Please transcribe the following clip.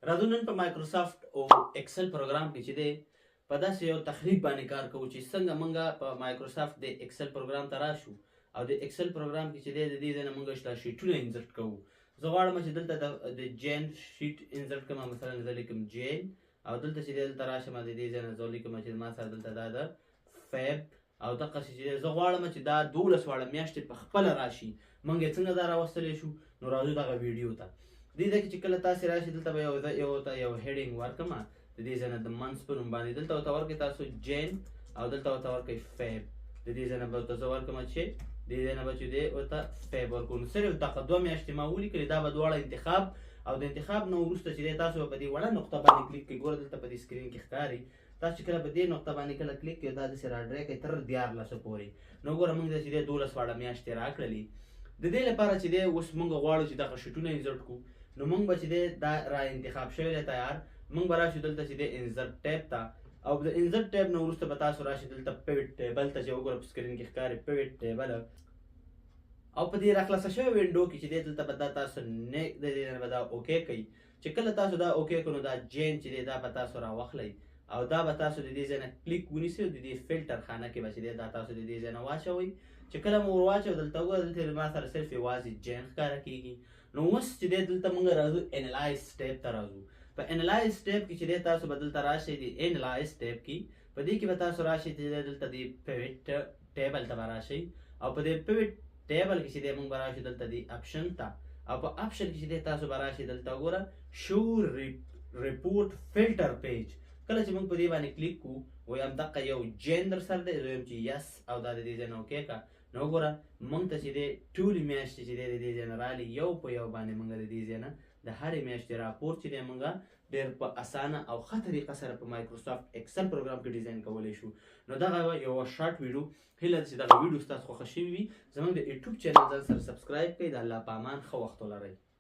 راځو نن په مایکروسافت او ایکسل پروګرام کې چې دی په داسې یو تخریب باندې کار کوو چې څنګه موږ په مایکروسافت د ایکسل پروګرام ته راشو او د ایکسل پروګرام کې چې دی د دې ځای نه موږ دا شیټونه انسرټ کوو. زه غواړم چې دلته د جین شیټ انسرټ کړم. مثلا زه لیکم جین او دلته چې دی دلته راشم د دې ځای نه زه لیکم چې ما سره دلته دا ده فیب او دقسې چې زه غواړم چې دا 12 واړه میاشتې په خپله راشي. موږ یې څنګه دا راوستلی شو؟ نو راځو دغه ویډیو ته. دې ځای کې چې کله تاسې راشي دلته به یو هیډینګ ورکړم د دې ځای نه د منث په نوم باندې دلته ورته ورکړئ تاسو جین او دلته ورته ورکړئ فیب. د دې ځای نه به ورته زه ورکړم چې دې ځای نه به چې دی ورته فیب ورکړو. نو صرف دغه 2 میاشتې ما ولیکلې دا به دواړه انتخاب او د انتخاب نه وروسته چې دی تاسو به په دې وړه نقطه باندې کلیک کړئ. ګوره دلته په دې سکرین کې ښکاري تاسو چې کله په دې نقطه باندې کله کلیک کړئ دا داسې راډرې کوي تر 14 پورې. نو ګوره موږ چې دی 12 واړه میاشتې راکړلې. د دې لپاره چې دی اوس موږ غواړو چې دغه شیټونه انسرټ کړو نو موږ به چې دی دا را انتخاب شوی دی تیار. موږ به راشو دلته چې دی انسرټ ټیب ته او د انسرټ ټیب نه وروسته به تاسو راشي دلته پیوټ ټیبل ته چې وګوره په سکرین کې ښکاري پیوټ ټیبل او په دې راخلاصه شوې وینډو کې چې دی دلته به دا تاسو نه د دې نه به دا اوکې کوي. چې کله تاسو دا اوکې کړو نو دا جین چې دی دا به تاسو راواخلئ او دا به تاسو د دې ځای نه کلیک ونیسئ او د دې فلټر خانه کې به چې دی دا تاسو د دې ځای نه واچوئ. چې کله مو ور واچوئ دلته وګوره دلته ما سره صرف یوازې جین ښکاره کېږي. نو اوس چې دی دلته موږ راځو انالایز ټیب ته راځو. په انالایز ټیب کې چې دی تاسو به دلته راشئ د انالایز ټیب کې په دې کې به تاسو راشئ چې دلته د پیوټ ټیبل ته به راشئ او په دې پیوټ ټیبل کې چې دی موږ به راشو دلته د اپشن ته او په اپشن کې چې دی تاسو به راشئ دلته وګوره شو ریپورټ فلټر پیج. کله چې موږ په دې باندې کلیک کوو وایم دقه یو جین در سره دی زه وایم چې یس او دا د دې ځای نه اوکې کړه. نو وګوره موږ ته چې دی ټولې میاشتې چې دی د دې ځای نه رالي یو په یو باندې موږ د دې ځای نه د هرې میاشتې راپور چې دی موږ ډېر په اسانه او ښه طریقه سره په مایکروسافت ایکسل پروګرام کې ډیزاین کولی شو. نو دغه یوه شارټ ویډیو هیله ده چې دغه ویډیو ستاسو خوښه شوي وي. زموږ د یوټیوب چینل ځان سره سبسکرایب کړئ. د الله په امان ښه وخت ولرئ.